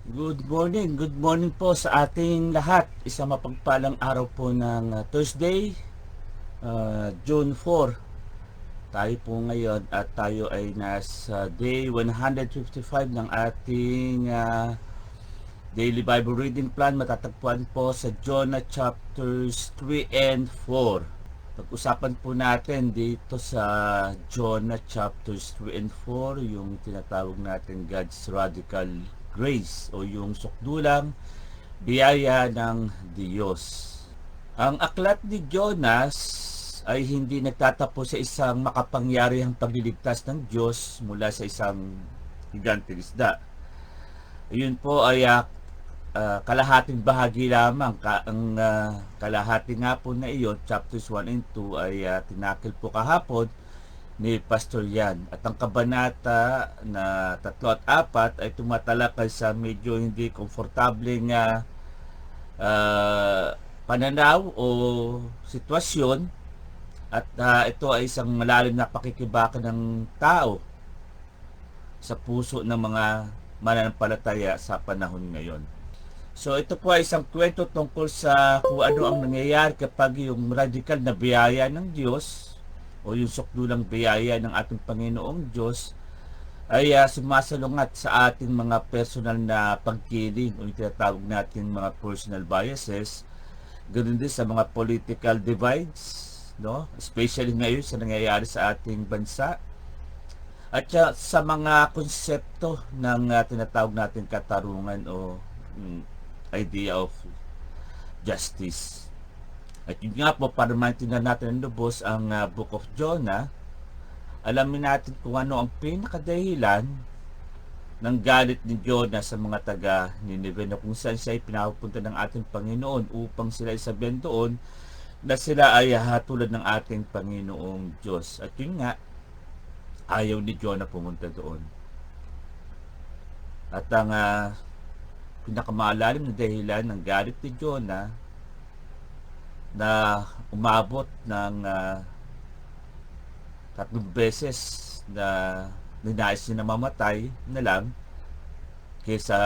Good morning po sa ating lahat. Isang mapagpalang araw po ng Thursday, June 4. Tayo po ngayon at tayo ay nasa day 155 ng ating daily Bible reading plan. Matatagpuan po sa Jonah chapters 3 and 4. Pag-usapan po natin dito sa Jonah chapters 3 and 4 yung tinatawag natin God's radical grace o yung sukdulang biyaya ng Diyos. Ang aklat ni Jonas ay hindi nagtatapos sa isang makapangyarihang pagliligtas ng Diyos mula sa isang higanteng isda. Yun po ay kalahating bahagi lamang. Ang kalahati nga po na iyon, chapters 1 and 2, ay tinakil po kahapon ni Pastor Yan. At ang kabanata na 3 at 4 ay tumatalakay sa medyo hindi komportableng pananaw o sitwasyon. At ito ay isang malalim na pakikibaka ng tao sa puso ng mga mananampalataya sa panahon ngayon. So ito po ay isang kwento tungkol sa kung ano ang nangyayari kapag yung radical na biyaya ng Diyos o yung sukdulang biyaya ng ating Panginoong Diyos ay sumasalungat sa ating mga personal na pagkiling o yung tinatawag natin mga personal biases. Ganoon din sa mga political divides, no? Especially ngayon sa nangyayari sa ating bansa. At sa mga konsepto ng tinatawag natin katarungan o idea of justice. At yun nga po, para maintindihan natin ang lubos ang Book of Jonah, alamin natin kung ano ang pinakadahilan ng galit ni Jonah sa mga taga Nineveh na kung saan siya ay pinapupunta ng ating Panginoon upang sila isabihan doon na sila ay hatulad ng ating Panginoong Diyos. At yun nga, ayaw ni Jonah pumunta doon. At ang pinakamalalim na dahilan ng galit ni Jonah na umabot ng 3 beses na ninais niya na mamatay na lang kaysa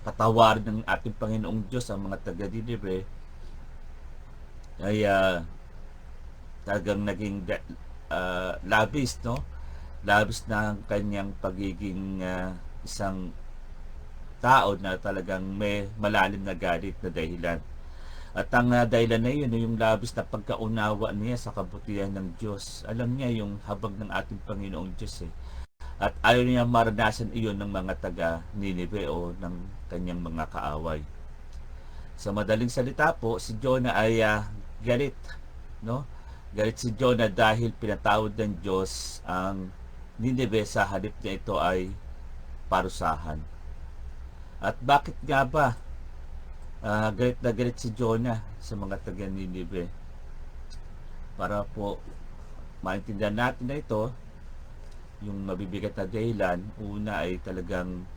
patawarin ng ating Panginoong Diyos ang mga taga-Nineveh ay talagang naging labis, no? Labis na ang kanyang pagiging isang tao na talagang may malalim na galit na dahilan. At ang dahilan na yun, yung labis na pagkaunawa niya sa kabutihan ng Diyos. Alam niya yung habag ng ating Panginoong Diyos eh. At ayaw niya maranasan iyon ng mga taga Nineveh o ng kanyang mga kaaway. Sa madaling salita po, si Jonah ay galit, no? Galit si Jonah dahil pinatawad ng Diyos ang Nineveh sa halip niya ito ay parusahan. At bakit nga ba galit na galit si Jonah sa mga taga Nineveh? Para po maintindihan natin na ito, yung mabibigat na dahilan, una ay talagang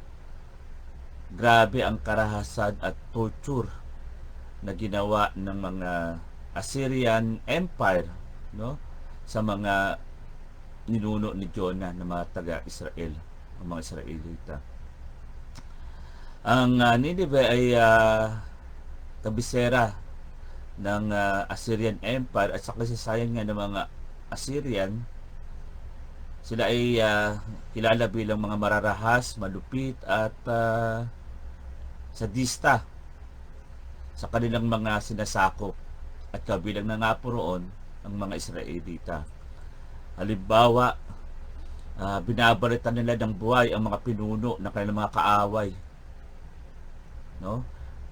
grabe ang karahasan at torture na ginawa ng mga Assyrian Empire, no, sa mga ninuno ni Jonah na mga taga-Israel, ang mga Israelita. Ang Nineveh ay kabisera ng Assyrian Empire at sa kasaysayan nga ng mga Assyrian. Sila ay kilala bilang mga mararahas, malupit at sadista sa kanilang mga sinasakop, at kabilang na nga po roon ang mga Israelita. Halimbawa, binabalitan nila ng buhay ang mga pinuno ng kanilang mga kaaway, no?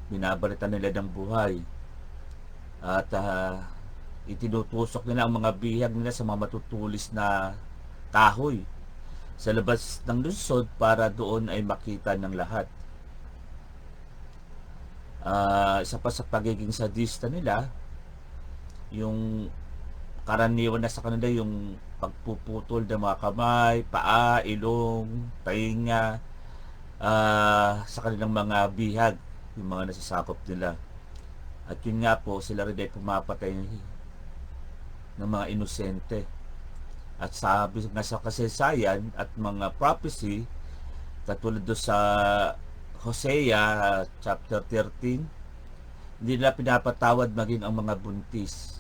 Binabalitan nila ng buhay at itinutusok nila ang mga bihag nila sa mga matutulis na kahoy sa labas ng lungsod para doon ay makita ng lahat. Isa pa sa pagiging sadista nila, yung karaniwan na sa kanila yung pagpuputol ng mga kamay, paa, ilong, tainga sa kanilang mga bihag, yung mga nasasakop nila. At yun nga po, sila rin ay pumapatay ng mga inosente. At sabi nga sa kasaysayan at mga prophecy, Katulad doon sa Hosea chapter 13, hindi nila pinapatawad maging ang mga buntis.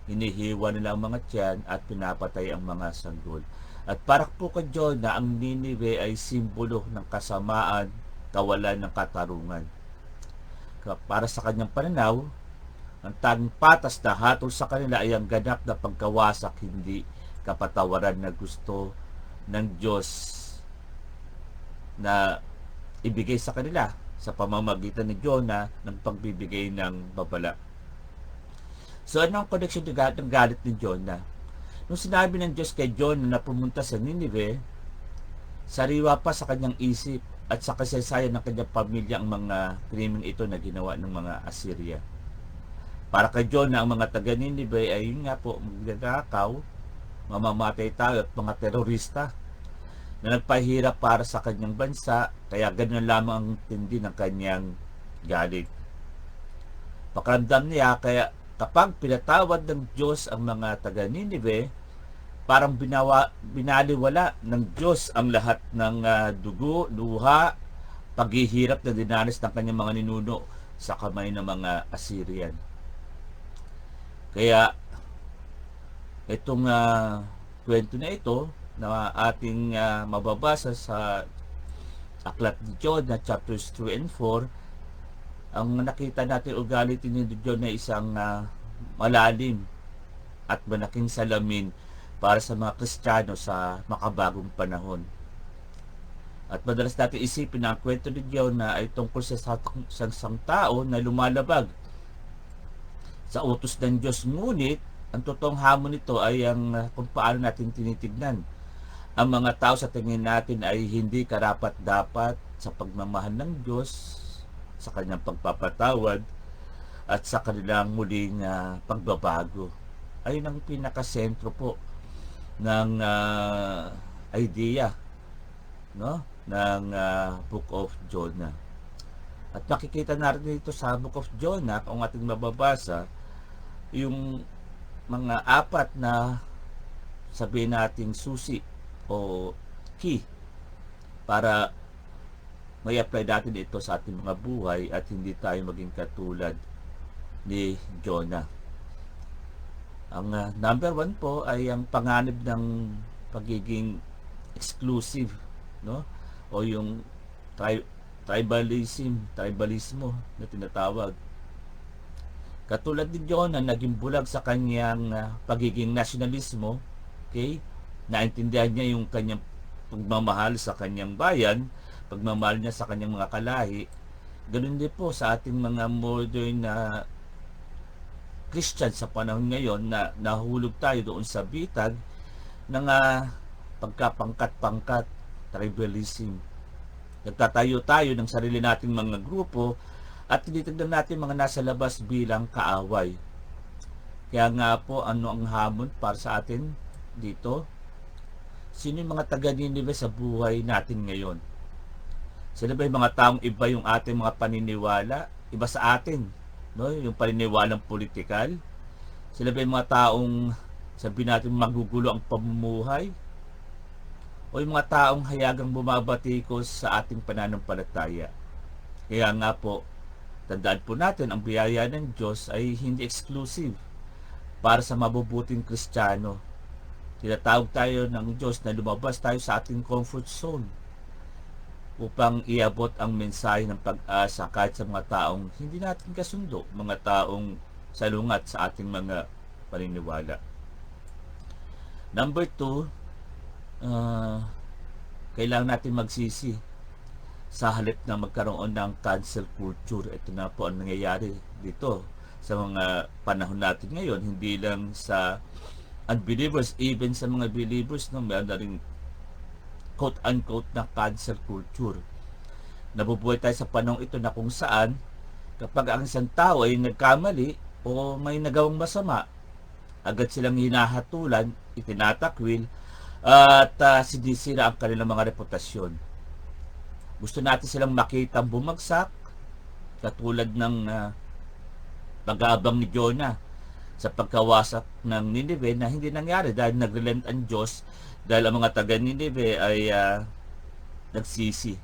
Hinihiwa nila ang mga tiyan at pinapatay ang mga sanggol. At para po kay Jonah, ang Ninive ay simbolo ng kasamaan, kawalan ng katarungan. Para sa kanyang pananaw, ang tanging patas na hatol sa kanila ay ang ganap na pagkawasak, hindi kapatawaran na gusto ng Diyos na ibigay sa kanila sa pamamagitan ni Jonah ng pagbibigay ng babala. So ano ang connection ng galit ni Jonah? Nung sinabi ng Diyos kay Jonah na pumunta sa Ninive, sariwa pa sa kanyang isip at sa kasaysayan ng kanyang pamilya ang mga krimeng ito na ginawa ng mga Assyria. Para kay Jonah, ang mga taga Ninive ay yun nga po, magnanakaw, mamamatay tayo at mga terorista na nagpahirap para sa kanyang bansa, kaya ganun lamang ang tindi ng kanyang galit. Pakiramdam niya, kaya kapag pinatawad ng Diyos ang mga taga Ninive, parang binaliwala ng Diyos ang lahat ng dugo, luha, paghihirap na dinanas ng kanyang mga ninuno sa kamay ng mga Assyrian. Kaya itong kwento na ito na ating mababasa sa Aklat ni Jonah chapters 2 and 4, ang nakita natin ugali ni Jonah na isang malalim at malaking salamin para sa mga Kristiyano sa makabagong panahon. At madalas natin isipin na ang kwento ni Jonah ay tungkol sa isang tao na lumalabag sa utos ng Diyos, ngunit ang totoong hamon nito ay ang kung paano natin tinitignan ang mga tao sa tingin natin ay hindi karapat-dapat sa pagmamahal ng Diyos, sa kanyang pagpapatawad at sa kanilang muling pagbabago. Ayun ang pinakasentro po ng idea, no, ng Book of Jonah. At makikita natin dito sa Book of Jonah, kung ating mababasa, yung mga apat na sabihin nating susi o key para may apply natin ito sa ating mga buhay at hindi tayo maging katulad ni Jonah. Ang number 1 po ay ang panganib ng pagiging exclusive, no? O yung tribalismo na tinatawag. Katulad ni Jonah, naging bulag sa kanyang pagiging nationalismo, okay? Naintindihan niya yung kanyang pagmamahal sa kanyang bayan, pagmamahal niya sa kanyang mga kalahi. Ganun din po sa ating mga modern na Christian sa panahon ngayon na nahulog tayo doon sa bitag ng pagkapangkat-pangkat, tribalism. Nagtatayo tayo ng sarili nating mga grupo at tinitignan natin mga nasa labas bilang kaaway. Kaya nga po, ano ang hamon para sa atin dito? Sino yung mga taga-Ninive sa buhay natin ngayon? Sila ba yung mga taong iba yung ating mga paniniwala? Iba sa atin, no? Yung paniniwalang politikal? Sila ba yung mga taong sabihin natin magugulo ang pamumuhay? O yung mga taong hayagang bumabatikos sa ating pananampalataya? Kaya nga po, tandaan po natin, ang biyaya ng Diyos ay hindi exclusive para sa mabubuting Kristiyano. Tinatawag tayo ng Diyos na lumabas tayo sa ating comfort zone upang iabot ang mensahe ng pag-asa kahit sa mga taong hindi natin kasundo, mga taong salungat sa ating mga paniniwala. Number 2, kailangan natin magsisi sa halip na magkaroon ng cancel culture. Ito na po ang nangyayari dito sa mga panahon natin ngayon, hindi lang sa unbelievers, even sa mga believers, no, meron na rin quote-unquote na cancel culture. Nabubuhay tayo sa panahon ito na kung saan kapag ang isang tao ay nagkamali o may nagawang masama, agad silang hinahatulan, itinatakwil, at sinisira ang kanilang mga reputasyon. Gusto natin silang makita bumagsak, katulad ng pag-aabang ni Jonah sa pagkawasak ng Ninive na hindi nangyari dahil nagrelent ang Diyos, dahil ang mga taga Ninive ay nagsisi.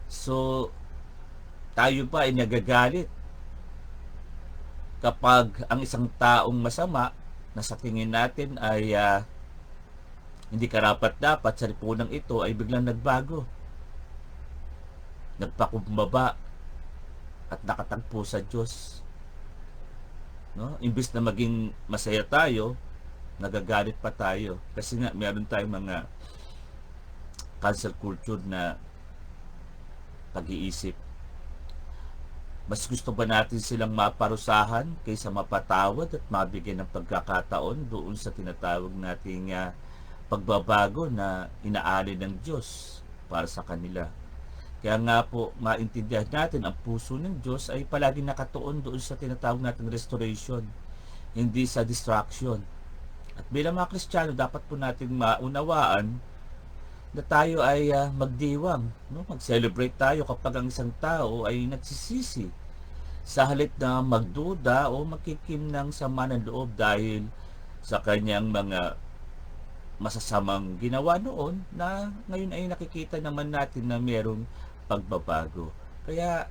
So, tayo pa ay nagagalit kapag ang isang taong masama na sa tingin natin ay hindi karapat-dapat sa lipunang ito ay biglang nagbago, nagpakumbaba at nakatagpo sa Diyos. No? Imbis na maging masaya tayo, nagagalit pa tayo. Kasi nga, meron tayong mga cancel culture na pag-iisip. Mas gusto ba natin silang maparusahan kaysa mapatawad at mabigyan ng pagkakataon doon sa tinatawag nating pagbabago na inaali ng Diyos para sa kanila? Kaya nga po, maintindihan natin ang puso ng Diyos ay palagi nakatuon doon sa tinatawag nating restoration, hindi sa distraction. At bilang mga Kristiyano, dapat po natin maunawaan na tayo ay magdiwang, no? Mag-celebrate tayo kapag ang isang tao ay nagsisisi sa halip na magduda o magkikim ng sama ng loob dahil sa kanyang mga masasamang ginawa noon na ngayon ay nakikita naman natin na mayroong pagbabago. Kaya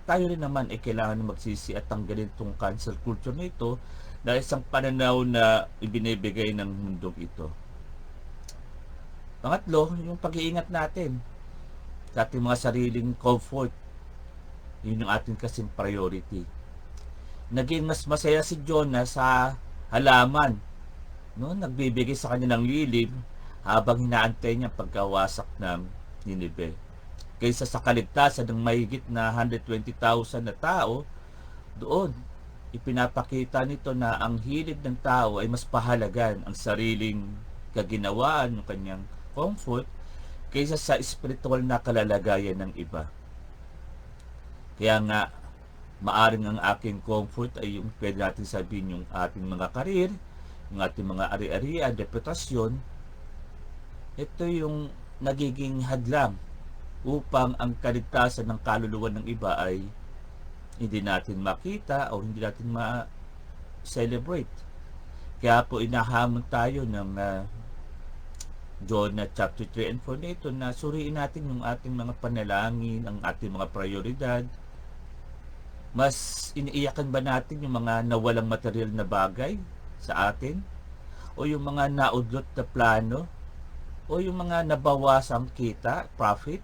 tayo rin naman ay kailangan magsisi at tanggalin itong cancel culture na ito dahil isang pananaw na ibinibigay ng mundong ito. Pangatlo, yung pag-iingat natin sa ating mga sariling comfort. Yun yung ating kasing priority. Naging mas masaya si Jonah sa halaman, no? Nagbibigay sa kanya ng lilim habang hinaantay niya pagkawasak ng Ninive. Kaysa sa kaligtasan ng mahigit na 120,000 na tao, doon ipinapakita nito na ang hilig ng tao ay mas pahalagan ang sariling kaginawaan, ng kanyang comfort, kaysa sa spiritual na kalalagayan ng iba. Kaya nga, maaring ang aking comfort ay yung pwede natin sabihin yung ating mga karir, yung ating mga ari-arian, reputasyon. Ito yung nagiging hadlang upang ang kaligtasan ng kaluluwa ng iba ay hindi natin makita o hindi natin ma-celebrate. Kaya po inahamon tayo ng Jonah chapter 3 and 4 na ito na suriin natin yung ating mga panalangin, ang ating mga prioridad. Mas iniiyakan ba natin yung mga nawalang material na bagay sa atin? O yung mga naudlot na plano? O yung mga nabawasang kita, profit?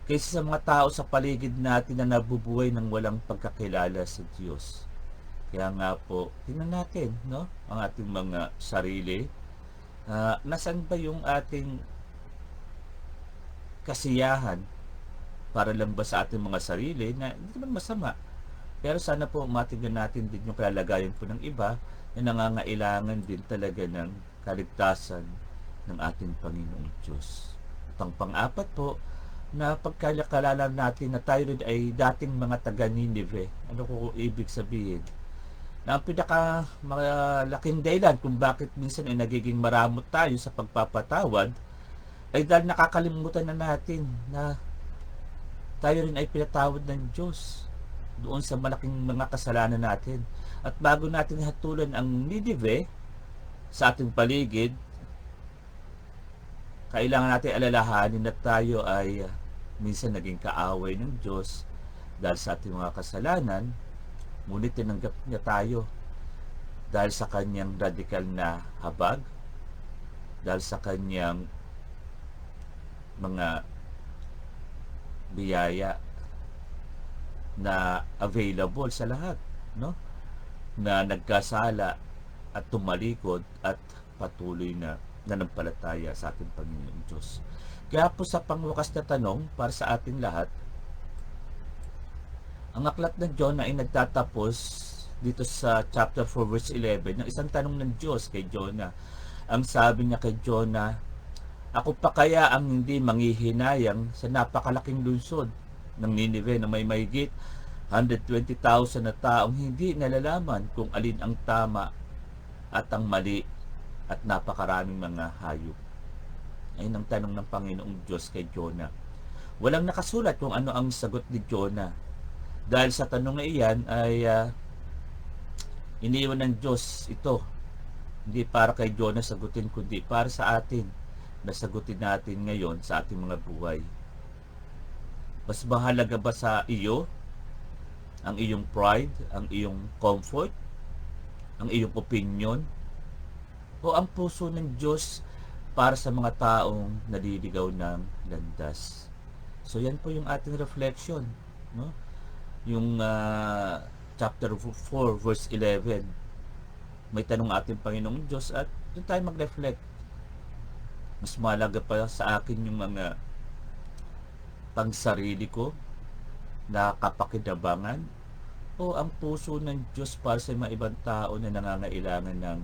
Kaysa sa mga tao sa paligid natin na nabubuhay ng walang pagkakilala sa Diyos. Kaya nga po, tingnan natin, no? Ang ating mga sarili. Nasaan ba yung ating kasiyahan para lang ba sa ating mga sarili na hindi naman masama. Pero sana po matignan natin din yung kalalagayan po ng iba na nangangailangan din talaga ng kaligtasan ng ating Panginoong Diyos. At ang pang-apat po, na pagkalala natin na tayo rin ay dating mga taga Ninive. Ano ko ibig sabihin? Na ang pinaka malaking dahilan kung bakit minsan ay nagiging maramot tayo sa pagpapatawad ay dahil nakakalimutan na natin na tayo rin ay pinatawad ng Diyos doon sa malaking mga kasalanan natin. At bago natin hatulan ang Ninive sa ating paligid, kailangan natin alalahanin na tayo ay minsan naging kaaway ng Diyos dahil sa ating mga kasalanan, ngunit tinanggap niya tayo dahil sa kanyang radikal na habag, dahil sa kanyang mga biyaya na available sa lahat, no? Na nagkasala at tumalikod at patuloy na nanampalataya sa ating Panginoong Diyos. Kaya po sa pangwakas na tanong para sa ating lahat, ang aklat ng Jonah ay nagtatapos dito sa chapter 4 verse 11 ng isang tanong ng Diyos kay Jonah. Ang sabi niya kay Jonah, ako pa kaya ang hindi manghihinayang sa napakalaking lungsod ng Ninive na may mahigit 120,000 na taong hindi nalalaman kung alin ang tama at ang mali at napakaraming mga hayop. Ayun ang tanong ng Panginoong Diyos kay Jonah. Walang nakasulat kung ano ang sagot ni Jonah. Dahil sa tanong na iyan ay iniwan ng Diyos ito. Hindi para kay Jonah sagutin, kundi para sa atin. na sagutin natin ngayon sa ating mga buhay? Mas mahalaga ba sa iyo ang iyong pride, ang iyong comfort, ang iyong opinion, o ang puso ng Diyos para sa mga taong naliligaw ng landas? So yan po yung ating reflection, no? Yung chapter 4 verse 11. May tanong ating Panginoong Diyos at doon tayo mag-reflect. Mas mahalaga pa sa akin yung mga pangsarili ko na kapakinabangan o ang puso ng Diyos para sa mga ibang tao na nangangailangan ng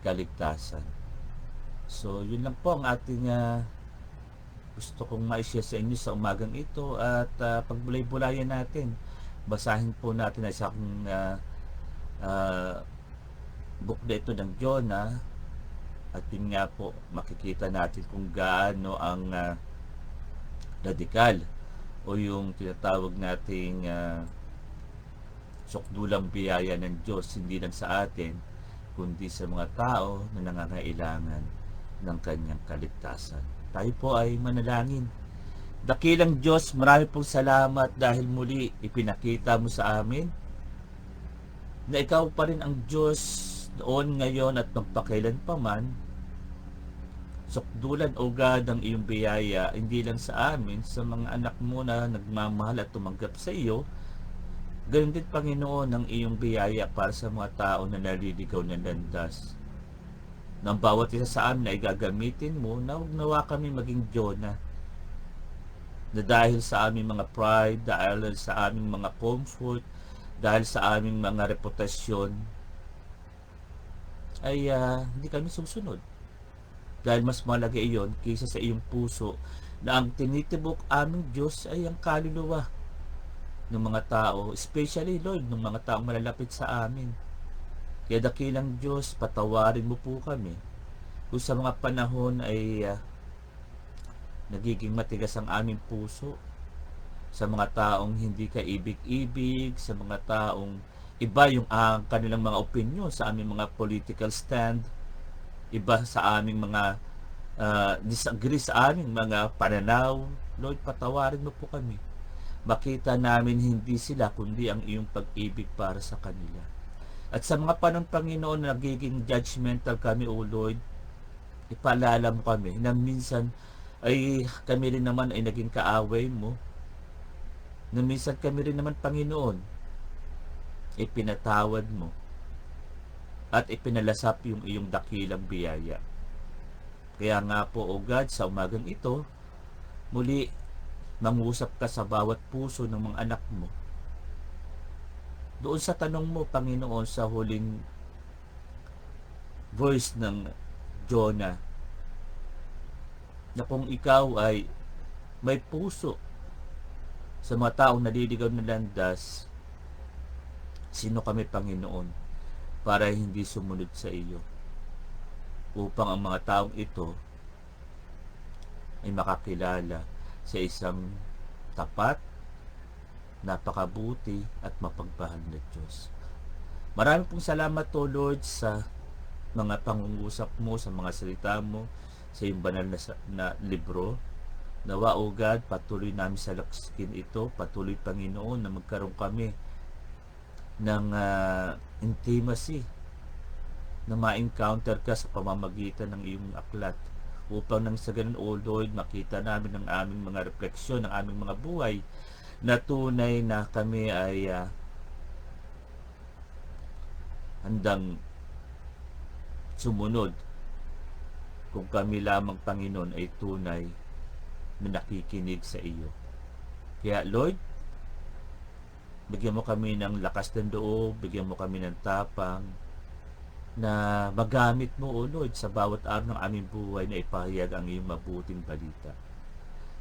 kaligtasan. So yun lang po ang ating gusto kong ma-share sa inyo sa umagang ito at pagbulay-bulayan natin. Basahin po natin ang isang book na ito ng Jonah at yun nga po makikita natin kung gaano ang radikal o yung tinatawag nating sukdulang biyaya ng Diyos hindi lang sa atin kundi sa mga tao na nangangailangan ng kanyang kaligtasan. Tayo po ay manalangin. Dakilang Diyos, marami pong salamat dahil muli ipinakita mo sa amin na ikaw pa rin ang Diyos noon, ngayon at magpakailanpaman. Sukdulan o God ang iyong biyaya hindi lang sa amin, sa mga anak mo na nagmamahal at tumanggap sa iyo. Ganun din, Panginoon, ang iyong biyaya para sa mga tao na naliligaw ng landas. Nang bawat isa sa amin ay gagamitin mo, na huwag nawa kami maging Jonah, na dahil sa aming mga pride, dahil sa aming mga comfort, dahil sa aming mga reputasyon, ay hindi kami susunod. Dahil mas malaga iyon kaysa sa iyong puso na ang tinitibok aming Diyos ay ang kaluluwa ng mga tao, especially, Lord, ng mga taong malalapit sa amin. Kaya dakilang Diyos, patawarin mo po kami kung sa mga panahon ay nagiging matigas ang aming puso sa mga taong hindi kaibig-ibig, sa mga taong iba yung kanilang mga opinion sa aming mga political stand, iba sa aming mga disagree sa aming mga pananaw. Lord, patawarin mo po kami. Makita namin hindi sila kundi ang iyong pag-ibig para sa kanila. At sa mga panahon, Panginoon, na nagiging judgmental kami, O Lord, ipaalala mo kami na minsan ay kami rin naman ay naging kaaway mo, na minsan kami rin naman, Panginoon, ipinatawad mo at ipinalasap yung iyong dakilang biyaya. Kaya nga po, O God, sa umagang ito, muli mangusap ka sa bawat puso ng mga anak mo. Doon sa tanong mo, Panginoon, sa huling verse ng Jonah, na kung ikaw ay may puso sa mga taong naliligaw ng landas, sino kami, Panginoon, para hindi sumunod sa iyo, upang ang mga taong ito ay makakilala sa isang tapat, napakabuti at mapagmahal na Diyos. Marami pong salamat, O Lord, sa mga pangungusap mo, sa mga salita mo, sa iyong banal na libro. Nawa, O God, patuloy namin sa lakskin ito, patuloy, Panginoon, na magkaroon kami ng intimacy, na ma-encounter ka sa pamamagitan ng iyong aklat, upang nang sa ganun, O Lord, makita namin ang aming mga refleksyon, ang aming mga buhay, na tunay na kami ay handang sumunod kung kami lamang, Panginoon, ay tunay na nakikinig sa iyo. Kaya, Lord, bigyan mo kami ng lakas ng loob, bigyan mo kami ng tapang na magamit mo, O Lord, sa bawat araw ng aming buhay na ipahayag ang iyong mabuting balita.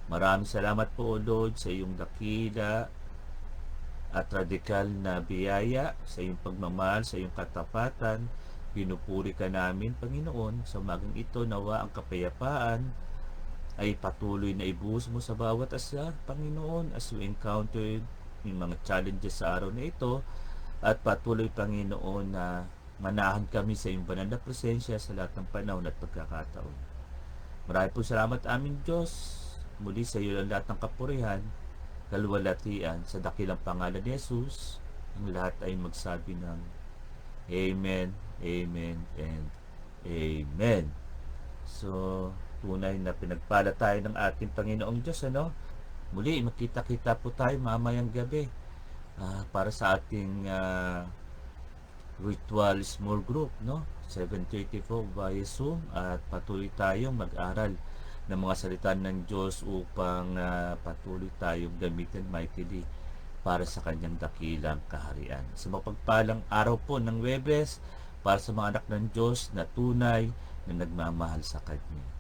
Maraming salamat po, O Lord, sa iyong dakila at radikal na biyaya, sa iyong pagmamahal, sa iyong katapatan. Pinupuri ka namin, Panginoon, sa umagang ito. Nawa ang kapayapaan ay patuloy na ibuhos mo sa bawat asa, Panginoon, as we encounter yung mga challenges sa araw na ito, at patuloy, Panginoon, na manahan kami sa iyong banal na presensya sa lahat ng panahon at pagkakataon. Marami po salamat aming Diyos. Muli sa iyo ang lahat ng kapurihan, kaluwalhatian sa dakilang pangalan ni Jesus. Ang lahat ay magsabi ng Amen, Amen, and Amen. So, tunay na pinagpala tayo ng ating Panginoong Diyos, ano? Muli, makita-kita po tayo mamayang gabi para sa ating ritual small group, no? 7:34 via Zoom, at patuloy tayong mag-aral ng mga salita ng Diyos upang patuloy tayong gamitin mightily para sa kanyang dakilang kaharian. Sa mapagpalang araw po ng Webes para sa mga anak ng Diyos na tunay na nagmamahal sa Kanya.